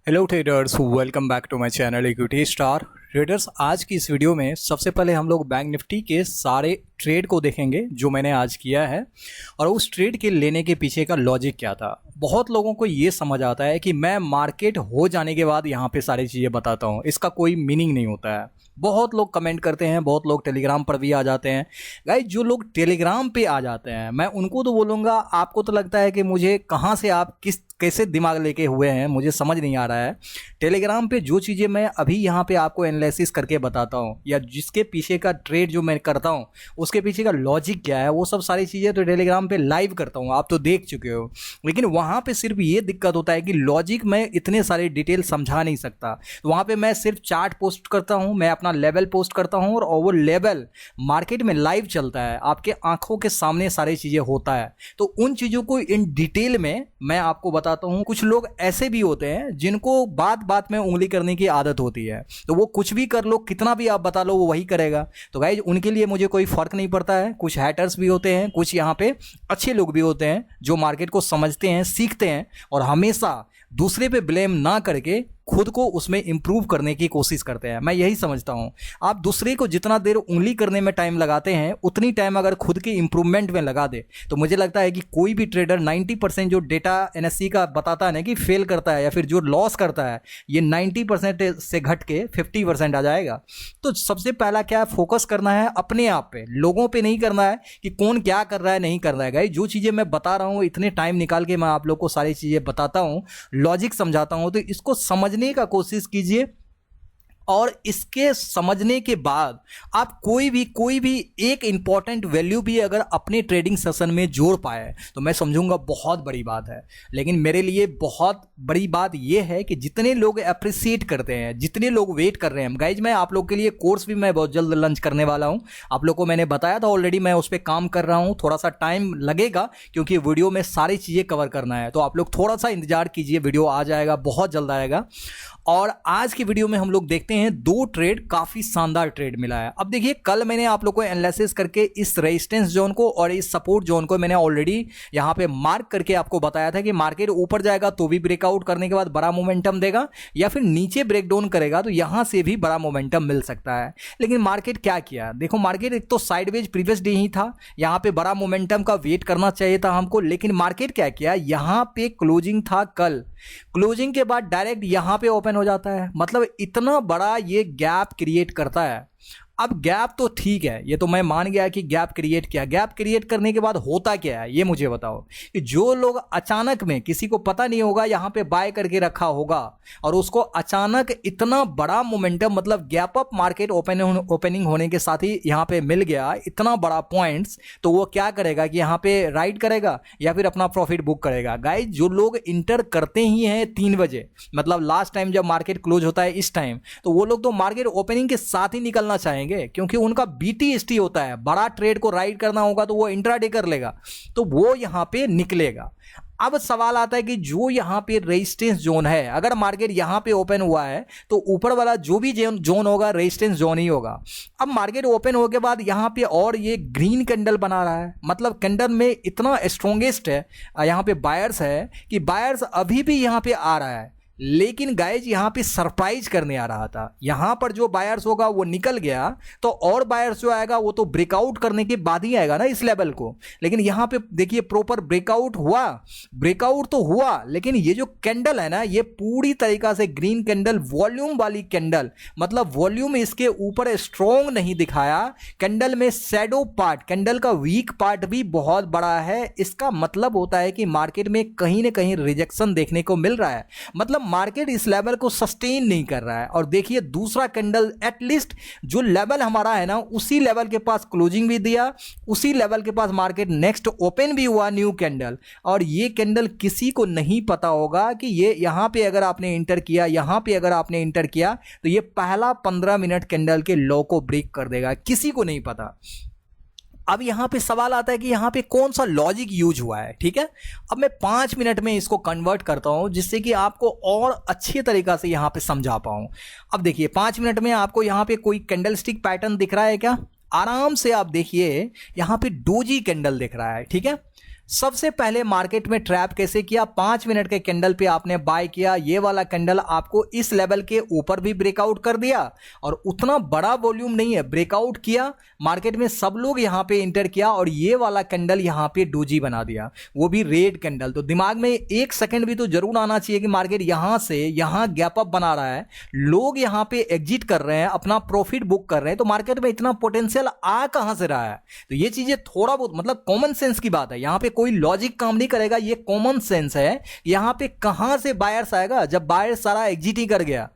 Hello traders, welcome back to my channel equity star traders. आज की इस video में सबसे पहले हम लोग बैंक निफ्टी के सारे ट्रेड को देखेंगे जो मैंने आज किया है और उस ट्रेड के लेने के पीछे का लॉजिक क्या था। बहुत लोगों को ये समझ आता है कि मैं मार्केट हो जाने के बाद यहाँ पे सारी चीज़ें बताता हूँ, इसका कोई मीनिंग नहीं होता है। बहुत लोग कमेंट करते हैं, बहुत लोग टेलीग्राम पर भी आ जाते हैं। गाइस, जो लोग टेलीग्राम पे आ जाते हैं मैं उनको तो बोलूँगा, आपको तो लगता है कि मुझे कहाँ से आप कैसे दिमाग लेके हुए हैं, मुझे समझ नहीं आ रहा है। टेलीग्राम पे जो चीज़ें मैं अभी यहाँ पे आपको एनालिसिस करके बताता हूँ या जिसके पीछे का ट्रेड जो मैं करता हूँ उसके पीछे का लॉजिक क्या है, वो सब सारी चीज़ें तो टेलीग्राम पे लाइव करता हूँ, आप तो देख चुके हो। लेकिन वहाँ पे सिर्फ ये दिक्कत होता है कि लॉजिक मैं इतने सारे डिटेल समझा नहीं सकता। तो वहाँ पे मैं सिर्फ चार्ट पोस्ट करता हूँ, मैं अपना लेवल पोस्ट करता हूँ और वो लेवल मार्केट में लाइव चलता है, आपके आंखों के सामने सारी चीज़ें होता है। तो उन चीज़ों को इन डिटेल में मैं आपको बताता हूँ। कुछ लोग ऐसे भी होते हैं जिनको बात बात में उंगली करने की आदत होती है, तो वो कुछ भी कर लो, कितना भी आप बता लो, वो वही करेगा। तो गाइज, उनके लिए मुझे कोई फर्क नहीं पड़ता है। कुछ हैटर्स भी होते हैं, कुछ यहाँ पे अच्छे लोग भी होते हैं जो मार्केट को समझते हैं, सीखते हैं और हमेशा दूसरे पे ब्लेम ना करके खुद को उसमें इंप्रूव करने की कोशिश करते हैं। मैं यही समझता हूं, आप दूसरे को जितना देर उंगली करने में टाइम लगाते हैं उतनी टाइम अगर खुद के इंप्रूवमेंट में लगा दे तो मुझे लगता है कि कोई भी ट्रेडर 90% जो डेटा एनएससी का बताता है ना कि फेल करता है या फिर जो लॉस करता है, ये 90% से घट के 50% आ जाएगा। तो सबसे पहला क्या है, फोकस करना है अपने आप पे, लोगों पे नहीं करना है कि कौन क्या कर रहा है नहीं कर रहा है। गाइस, जो चीज़ें मैं बता रहा हूँ, इतने टाइम निकाल के मैं आप लोग को सारी चीज़ें बताता हूँ, लॉजिक समझाता हूँ, तो इसको समझने का कोशिश कीजिए। और इसके समझने के बाद आप कोई भी एक इंपॉर्टेंट वैल्यू भी अगर अपने ट्रेडिंग सेशन में जोड़ पाए तो मैं समझूंगा बहुत बड़ी बात है। लेकिन मेरे लिए बहुत बड़ी बात यह है कि जितने लोग अप्रिशिएट करते हैं, जितने लोग वेट कर रहे हैं। गाइज, मैं आप लोग के लिए कोर्स भी मैं बहुत जल्द लॉन्च करने वाला हूं। आप लोग को मैंने बताया था ऑलरेडी, मैं उस पर काम कर रहा हूं। थोड़ा सा टाइम लगेगा क्योंकि वीडियो में सारी चीज़ें कवर करना है, तो आप लोग थोड़ा सा इंतजार कीजिए, वीडियो आ जाएगा, बहुत जल्द आएगा। और आज की वीडियो में हम लोग देखते हैं दो ट्रेड, काफी शानदार ट्रेड मिला है। अब देखिए, कल मैंने आप लोग को एनालिसिस करके इस रेजिस्टेंस जोन को और इस सपोर्ट जोन को मैंने ऑलरेडी यहां पे मार्क करके आपको बताया था कि मार्केट ऊपर जाएगा तो भी ब्रेकआउट करने के बाद बड़ा मोमेंटम देगा, या फिर नीचे ब्रेक डाउन करेगा तो यहां से भी बड़ा मोमेंटम मिल सकता है। लेकिन मार्केट क्या किया, देखो, मार्केट एक तो साइडवेज प्रीवियस डे ही था, यहां पे बड़ा मोमेंटम का वेट करना चाहिए था हमको। लेकिन मार्केट क्या किया, यहां पे क्लोजिंग था कल, क्लोजिंग के बाद डायरेक्ट यहां पे ओपन हो जाता है, मतलब इतना बड़ा ये गैप क्रिएट करता है। अब गैप तो ठीक है, ये तो मैं मान गया कि गैप क्रिएट किया। गैप क्रिएट करने के बाद होता क्या है ये मुझे बताओ। कि जो लोग अचानक में, किसी को पता नहीं होगा, यहां पे बाय करके रखा होगा और उसको अचानक इतना बड़ा मोमेंटम, मतलब गैप अप मार्केट ओपनिंग होने के साथ ही यहां पे मिल गया इतना बड़ा पॉइंट्स, तो वो क्या करेगा कि यहां पे राइड करेगा या फिर अपना प्रॉफिट बुक करेगा। गाइस, जो लोग इंटर करते ही हैं 3 बजे, मतलब लास्ट टाइम जब मार्केट क्लोज होता है इस टाइम, तो वो लोग तो मार्केट ओपनिंग के साथ ही निकलना चाहेंगे क्योंकि उनका बीटीएसटी होता है। बड़ा ट्रेड को राइड करना होगा तो वो इंट्राडे कर लेगा, तो वो यहां पे निकलेगा। अब सवाल आता है कि जो यहां पे रेजिस्टेंस जोन है, अगर मार्केट यहां पे ओपन हुआ है तो ऊपर वाला जो भी जोन होगा रेजिस्टेंस जोन ही होगा। अब मार्केट ओपन होने के बाद यहां पे और ये ग्रीन कैंडल बना रहा है, मतलब कैंडल में इतना स्ट्रॉन्गेस्ट है यहां पे बायर्स है कि बायर्स अभी भी यहां पे आ रहा है। लेकिन गाइज, यहां पे सरप्राइज करने आ रहा था, यहां पर जो बायर्स होगा वो निकल गया, तो और बायर्स जो आएगा वो तो ब्रेकआउट करने के बाद ही आएगा ना इस लेवल को। लेकिन यहां पे देखिए, प्रॉपर ब्रेकआउट हुआ, ब्रेकआउट तो हुआ, लेकिन ये जो कैंडल है ना, ये पूरी तरीका से ग्रीन कैंडल, वॉल्यूम वाली कैंडल, मतलब वॉल्यूम इसके ऊपर स्ट्रॉन्ग नहीं दिखाया। कैंडल में शैडो पार्ट, कैंडल का वीक पार्ट भी बहुत बड़ा है। इसका मतलब होता है कि मार्केट में कहीं ना कहीं रिजेक्शन देखने को मिल रहा है, मतलब मार्केट इस लेवल को सस्टेन नहीं कर रहा है। और देखिए, दूसरा कैंडल एटलीस्ट जो लेवल हमारा है ना, उसी लेवल के पास क्लोजिंग भी दिया, उसी लेवल के पास मार्केट नेक्स्ट ओपन भी हुआ, न्यू कैंडल। और ये कैंडल किसी को नहीं पता होगा कि ये यहां पे अगर आपने इंटर किया, यहां पे अगर आपने इंटर किया तो ये पहला 15 मिनट कैंडल के लो को ब्रेक कर देगा, किसी को नहीं पता। अब यहां पे सवाल आता है कि यहां पे कौन सा लॉजिक यूज हुआ है, ठीक है। अब मैं 5 मिनट में इसको कन्वर्ट करता हूं जिससे कि आपको और अच्छे तरीका से यहां पे समझा पाऊं। अब देखिए, 5 मिनट में आपको यहां पे कोई कैंडलस्टिक पैटर्न दिख रहा है क्या? आराम से आप देखिए, यहां पे डोजी कैंडल दिख रहा है, ठीक है। सबसे पहले मार्केट में ट्रैप कैसे किया, 5 मिनट के कैंडल पे आपने बाय किया, ये वाला कैंडल आपको इस लेवल के ऊपर भी ब्रेकआउट कर दिया और उतना बड़ा वॉल्यूम नहीं है, ब्रेकआउट किया मार्केट में, सब लोग यहां पे इंटर किया और ये वाला कैंडल यहां पे डोजी बना दिया, वो भी रेड कैंडल। तो दिमाग में एक सेकंड भी तो जरूर आना चाहिए कि मार्केट यहां से यहां गैप अप बना रहा है, लोग यहां पे एग्जिट कर रहे हैं, अपना प्रॉफिट बुक कर रहे हैं, तो मार्केट में इतना पोटेंशियल आ कहां से रहा है। तो ये चीजें थोड़ा बहुत मतलब कॉमन सेंस की बात है, यहां पे कोई लॉजिक काम नहीं करेगा, ये कॉमन सेंस है। यहां पे कहां से बायर्स आएगा जब बायर्स सारा एग्जिट ही कर गया,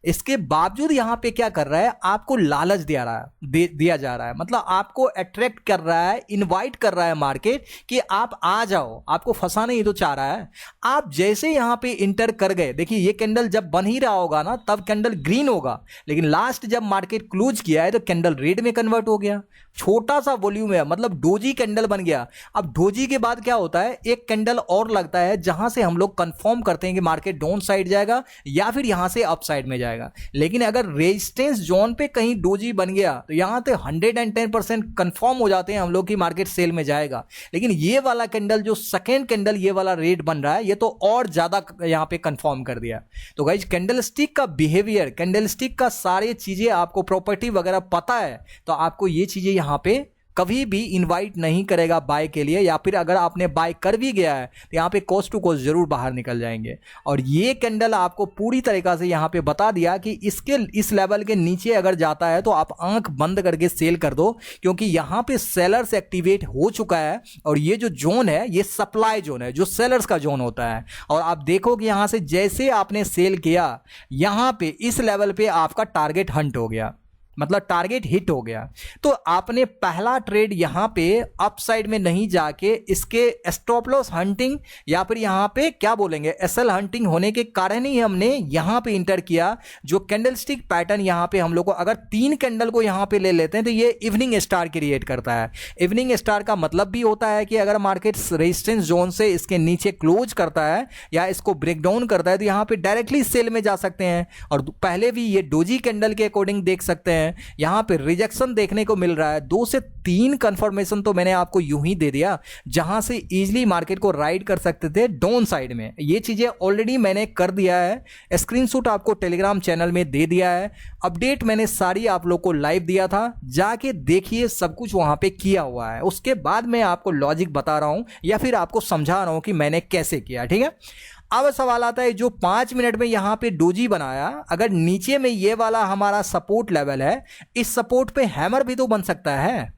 इसके बावजूद यहां पे क्या कर रहा है, आपको लालच दिया जा रहा है, मतलब आपको अट्रैक्ट कर रहा है, इनवाइट कर रहा है मार्केट कि आप आ जाओ, आपको फंसाने ही तो चाह रहा है। आप जैसे यहां पे इंटर कर गए, देखिए ये कैंडल जब बन ही रहा होगा ना तब कैंडल ग्रीन होगा, लेकिन लास्ट जब मार्केट क्लोज किया है तो कैंडल रेड में कन्वर्ट हो गया, छोटा सा वॉल्यूम है, मतलब डोजी कैंडल बन गया। अब डोजी के बाद क्या होता है, एक कैंडल और लगता है जहां से हम लोग कंफर्म करते हैं कि मार्केट डाउन साइड जाएगा या फिर यहां से अप साइड में जाएगा। लेकिन अगर रेजिस्टेंस जोन पे कहीं डोजी बन गया तो यहां से 110% कंफर्म हो जाते हैं हम लोग कि मार्केट सेल में जाएगा। लेकिन ये वाला कैंडल जो सेकेंड कैंडल ये वाला रेड बन रहा है, ये तो और ज्यादा यहां पे कंफर्म कर दिया। तो गाइज कैंडलस्टिक का बिहेवियर, कैंडलस्टिक का सारी चीजें आपको प्रॉपर्टी वगैरह पता है तो आपको ये चीजें यहां पे कभी भी इनवाइट नहीं करेगा बाय के लिए, या फिर अगर आपने बाय कर भी गया है तो यहाँ पे कॉस्ट टू कॉस्ट जरूर बाहर निकल जाएंगे। और ये कैंडल आपको पूरी तरीका से यहाँ पे बता दिया कि इसके इस लेवल के नीचे अगर जाता है तो आप आंख बंद करके सेल कर दो, क्योंकि यहाँ पे सेलर्स एक्टिवेट हो चुका है और ये जो जोन है ये सप्लाई जोन है, जो सेलर्स का जोन होता है। और आप देखो कि यहाँ से जैसे आपने सेल किया, यहाँ पे इस लेवल पे आपका टारगेट हंट हो गया, मतलब टारगेट हिट हो गया। तो आपने पहला ट्रेड यहां पे अपसाइड में नहीं जाके इसके स्टॉप लॉस हंटिंग या फिर यहां पे क्या बोलेंगे एसएल हंटिंग होने के कारण ही हमने यहां पे इंटर किया। जो कैंडलस्टिक पैटर्न यहां पे हम लोग को अगर 3 कैंडल को यहां पे ले लेते हैं तो ये इवनिंग स्टार क्रिएट करता है। इवनिंग स्टार का मतलब भी होता है कि अगर मार्केट रेजिस्टेंस जोन से इसके नीचे क्लोज करता है या इसको ब्रेक डाउन करता है तो यहां पे डायरेक्टली सेल में जा सकते हैं। और पहले भी ये डोजी कैंडल के अकॉर्डिंग देख सकते हैं, यहां पे रिजेक्शन देखने को मिल रहा है। 2 से 3 कंफर्मेशन तो मैंने आपको यूं ही दे दिया जहां से इजीली मार्केट को राइड कर सकते थे डाउन साइड में। ये चीजें ऑलरेडी मैंने कर दिया है, स्क्रीनशॉट आपको टेलीग्राम चैनल में दे दिया है, अपडेट मैंने सारी आप लोग को लाइव दिया था, जाके देखिए सब कुछ वहां पे किया हुआ है। उसके बाद मैं आपको लॉजिक बता रहा हूं या फिर आपको समझा रहा हूं कि मैंने कैसे किया, ठीक है। अब सवाल आता है जो 5 मिनट में यहां पे डोजी बनाया, अगर नीचे में ये वाला हमारा सपोर्ट लेवल है, इस सपोर्ट पे हैमर भी तो बन सकता है,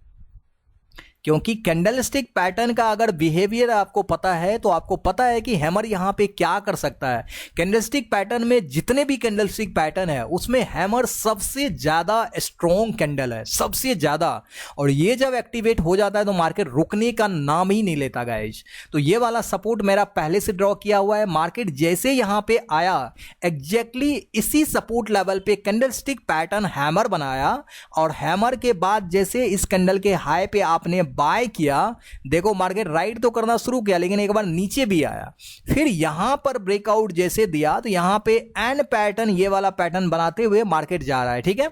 क्योंकि कैंडलस्टिक पैटर्न का अगर बिहेवियर आपको पता है तो आपको पता है कि हैमर यहां पे क्या कर सकता है। कैंडलस्टिक पैटर्न में जितने भी कैंडलस्टिक पैटर्न है उसमें हैमर सबसे ज्यादा स्ट्रॉन्ग कैंडल है, सबसे ज्यादा। और ये जब एक्टिवेट हो जाता है तो मार्केट रुकने का नाम ही नहीं लेता गाइज। तो ये वाला सपोर्ट मेरा पहले से ड्रॉ किया हुआ है। मार्केट जैसे यहां पे आया एग्जैक्टली इसी सपोर्ट लेवल पे कैंडलस्टिक पैटर्न हैमर बनाया, और हैमर के बाद जैसे इस कैंडल के हाई पे आपने बाय किया, देखो मार्केट राइट तो करना शुरू किया लेकिन एक बार नीचे भी आया, फिर यहां पर ब्रेकआउट जैसे दिया तो यहां पे एन पैटर्न ये वाला पैटर्न बनाते हुए मार्केट जा रहा है, ठीक है।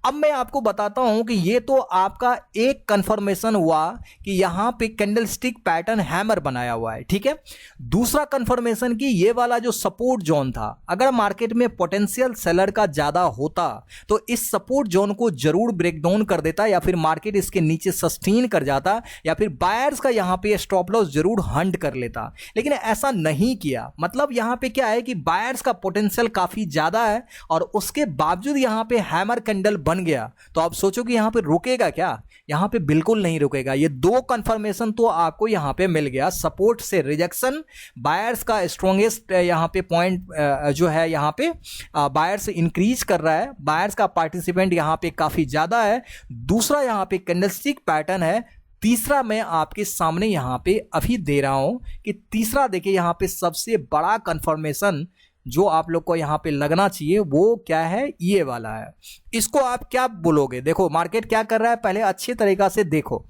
अब मैं आपको बताता हूं कि ये तो आपका एक कंफर्मेशन हुआ कि यहां पे कैंडलस्टिक पैटर्न हैमर बनाया हुआ है, ठीक है। दूसरा कंफर्मेशन कि ये वाला जो सपोर्ट जोन था, अगर मार्केट में पोटेंशियल सेलर का ज्यादा होता तो इस सपोर्ट जोन को जरूर ब्रेक डाउन कर देता, या फिर मार्केट इसके नीचे सस्टेन कर जाता, या फिर बायर्स का यहां पे स्टॉप लॉस जरूर हंट कर लेता। लेकिन ऐसा नहीं किया, मतलब यहां पे क्या है कि बायर्स का पोटेंशियल काफी ज्यादा है और उसके बावजूद यहां पे हैमर कैंडल बन गया। तो आप सोचो कि यहां पे रुकेगा क्या? यहां पे बिल्कुल नहीं रुकेगा। ये 2 कंफर्मेशन तो आपको यहां पे मिल गया, सपोर्ट से रिजेक्शन, बायर्स का स्ट्रॉन्गेस्ट यहां पे पॉइंट जो है यहां पे बायर्स इंक्रीज कर रहा है, बायर्स का पार्टिसिपेंट यहां पे काफी ज्यादा है। दूसरा यहां पे कैंडलस्टिक पैटर्न है। तीसरा मैं आपके सामने यहां पे अभी दे रहा हूं कि तीसरा देखिए यहां पे सबसे बड़ा कंफर्मेशन जो आप लोग को यहां पे लगना चाहिए वो क्या है, ये वाला है। इसको आप क्या बोलोगे? देखो मार्केट क्या कर रहा है, पहले अच्छे तरीका से देखो।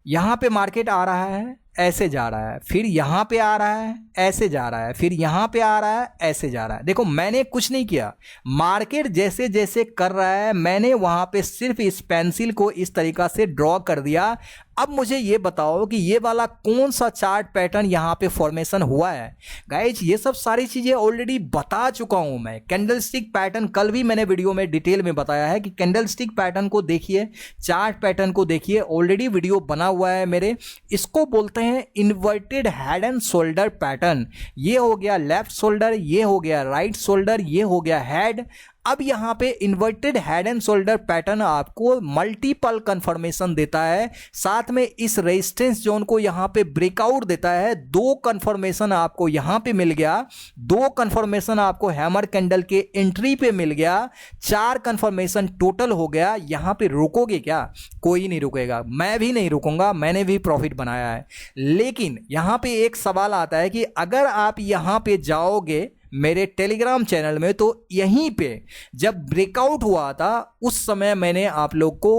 यहां पे मार्केट आ रहा है, ऐसे जा रहा है, फिर यहाँ पे आ रहा है, ऐसे जा रहा है, फिर यहाँ पे आ रहा है, ऐसे जा रहा है। देखो मैंने कुछ नहीं किया, मार्केट जैसे जैसे कर रहा है मैंने वहाँ पे सिर्फ इस पेंसिल को इस तरीक़ा से ड्रॉ कर दिया। अब मुझे ये बताओ कि ये वाला कौन सा चार्ट पैटर्न यहाँ पे फॉर्मेशन हुआ है। गाइज ये सब सारी चीज़ें ऑलरेडी बता चुका हूँ मैं। कैंडलस्टिक पैटर्न कल भी मैंने वीडियो में डिटेल में बताया है कि कैंडलस्टिक पैटर्न को देखिए, चार्ट पैटर्न को देखिए, ऑलरेडी वीडियो बना हुआ है मेरे। इसको बोलते हैं inverted head and shoulder pattern. ये हो गया लेफ्ट शोल्डर, ये हो गया राइट शोल्डर, ये हो गया हेड। अब यहाँ पे inverted head and shoulder pattern आपको मल्टीपल कंफर्मेशन देता है, साथ में इस रेजिस्टेंस जोन को यहाँ पे ब्रेकआउट देता है। 2 कंफर्मेशन आपको यहाँ पे मिल गया, 2 कंफर्मेशन आपको हैमर कैंडल के एंट्री पे मिल गया, 4 कंफर्मेशन टोटल हो गया। यहाँ पे रुकोगे क्या? कोई नहीं रुकेगा, मैं भी नहीं रुकूंगा, मैंने भी प्रॉफिट बनाया है। लेकिन यहाँ पे एक सवाल आता है कि अगर आप यहाँ पे जाओगे मेरे टेलीग्राम चैनल में, तो यहीं पे जब ब्रेकआउट हुआ था उस समय मैंने आप लोग को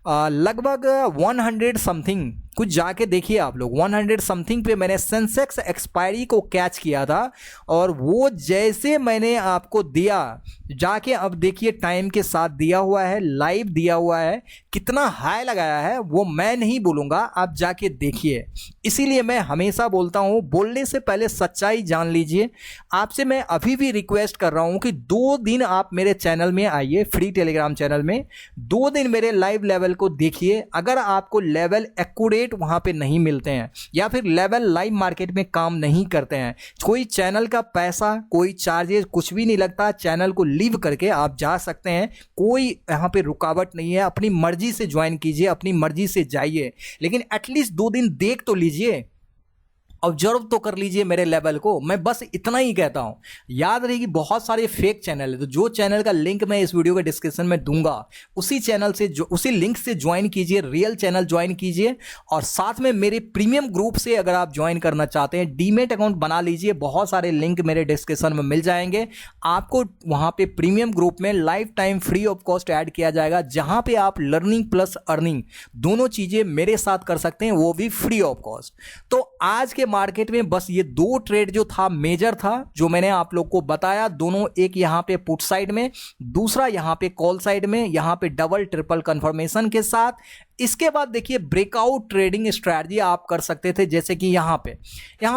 लगभग 100 समथिंग कुछ जाके देखिए आप लोग, 100 समथिंग पे मैंने सेंसेक्स एक्सपायरी को कैच किया था। और वो जैसे मैंने आपको दिया, जाके अब देखिए टाइम के साथ दिया हुआ है, लाइव दिया हुआ है, कितना हाई लगाया है वो मैं नहीं बोलूँगा, आप जाके देखिए। इसीलिए मैं हमेशा बोलता हूँ, बोलने से पहले सच्चाई जान लीजिए। आपसे मैं अभी भी रिक्वेस्ट कर रहा हूँ कि 2 दिन आप मेरे चैनल में आइए, फ्री टेलीग्राम चैनल में 2 दिन मेरे लाइव लेवल को देखिए। अगर आपको लेवल एक्यूरेट वहां पे नहीं मिलते हैं या फिर लेवल लाइव मार्केट में काम नहीं करते हैं, कोई चैनल का पैसा, कोई चार्जेस कुछ भी नहीं लगता, चैनल को लीव करके आप जा सकते हैं, कोई यहाँ पे रुकावट नहीं है। अपनी मर्जी से ज्वाइन कीजिए, अपनी मर्जी से जाइए, लेकिन एटलीस्ट 2 दिन देख तो लीजिए, ऑब्जर्व तो कर लीजिए मेरे लेवल को। मैं बस इतना ही कहता हूं। याद रहे कि बहुत सारे फेक चैनल है, तो जो चैनल का लिंक मैं इस वीडियो के डिस्क्रिप्शन में दूंगा उसी चैनल से उसी लिंक से ज्वाइन कीजिए, रियल चैनल ज्वाइन कीजिए। और साथ में मेरे प्रीमियम ग्रुप से अगर आप ज्वाइन करना चाहते हैं, डीमेट अकाउंट बना लीजिए, बहुत सारे लिंक मेरे डिस्क्रिप्शन में मिल जाएंगे। आपको वहां पे प्रीमियम ग्रुप में life time free of cost add किया जाएगा, जहां पे आप लर्निंग प्लस अर्निंग दोनों चीजें मेरे साथ कर सकते हैं, वो भी फ्री ऑफ कॉस्ट। तो आज के मार्केट में बस ये 2 ट्रेड जो था मेजर था, जो मैंने आप लोग को बताया, दोनों, एक यहां पे पुट साइड में, दूसरा यहां पे कॉल साइड में, यहां पे डबल ट्रिपल कंफर्मेशन के साथ। इसके बाद देखिए ब्रेकआउट ट्रेडिंग स्ट्रैटेजी आप कर सकते थे, जैसे कि यहां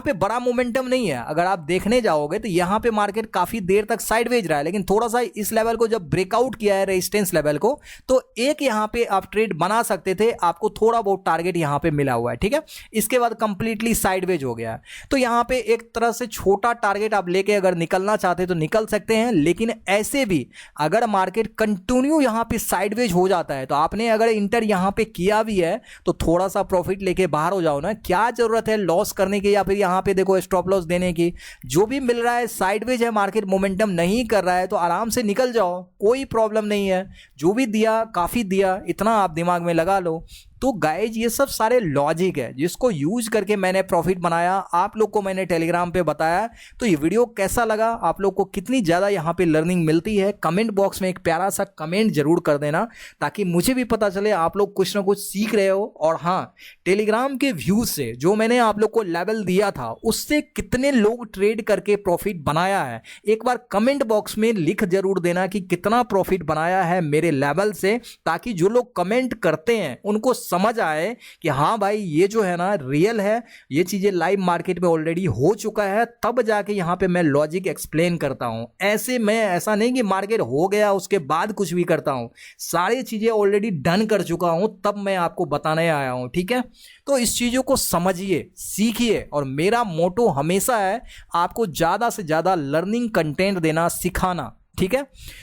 पे बड़ा मोमेंटम नहीं है। अगर आप देखने जाओगे तो यहां पे मार्केट काफी देर तक साइडवेज रहा है, लेकिन थोड़ा सा इस लेवल को जब ब्रेकआउट किया है रेजिस्टेंस लेवल को, तो एक यहां पे आप ट्रेड बना सकते थे, आपको थोड़ा बहुत टारगेट यहां पे मिला हुआ है, ठीक है। इसके बाद कंप्लीटली साइडवेज हो गया, तो यहां पे एक तरह से छोटा टारगेट आप लेके अगर निकलना चाहते तो निकल सकते हैं। लेकिन ऐसे भी अगर मार्केट कंटिन्यू यहां पे साइडवेज हो जाता है, तो आपने अगर इंटर यहां पे किया भी है तो थोड़ा सा प्रॉफिट लेके बाहर हो जाओ ना, क्या जरूरत है लॉस करने की या फिर यहां पे देखो स्टॉप लॉस देने की। जो भी मिल रहा है साइडवेज है, मार्केट मोमेंटम नहीं कर रहा है, तो आराम से निकल जाओ, कोई प्रॉब्लम नहीं है। जो भी दिया काफी दिया, इतना आप दिमाग में लगा लो। तो गाइज ये सब सारे लॉजिक है जिसको यूज करके मैंने प्रॉफिट बनाया, आप लोग को मैंने टेलीग्राम पे बताया। तो ये वीडियो कैसा लगा, आप लोग को कितनी ज़्यादा यहाँ पे लर्निंग मिलती है, कमेंट बॉक्स में एक प्यारा सा कमेंट जरूर कर देना, ताकि मुझे भी पता चले आप लोग कुछ ना कुछ सीख रहे हो। और हाँ, टेलीग्राम के व्यूज से जो मैंने आप लोग को लेवल दिया था, उससे कितने लोग ट्रेड करके प्रॉफिट बनाया है, एक बार कमेंट बॉक्स में लिख जरूर देना कि कितना प्रॉफिट बनाया है मेरे लेवल से, ताकि जो लोग कमेंट करते हैं उनको समझ आए कि हाँ भाई ये जो है ना रियल है, ये चीजें लाइव मार्केट में ऑलरेडी हो चुका है, तब जाके यहाँ पे मैं लॉजिक एक्सप्लेन करता हूं। ऐसे मैं ऐसा नहीं कि मार्केट हो गया उसके बाद कुछ भी करता हूं, सारी चीजें ऑलरेडी डन कर चुका हूं, तब मैं आपको बताने आया हूं, ठीक है। तो इस चीजों को समझिए, सीखिए, और मेरा मोटो हमेशा है आपको ज्यादा से ज्यादा लर्निंग कंटेंट देना, सिखाना, ठीक है।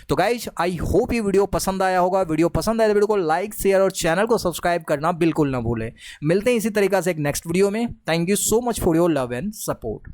तो गाइज आई होप ये वीडियो पसंद आया होगा। वीडियो पसंद आया तो वीडियो को लाइक, शेयर और चैनल को सब्सक्राइब करना बिल्कुल ना भूलें। मिलते हैं इसी तरीके से एक नेक्स्ट वीडियो में। Thank you so much for your love and support.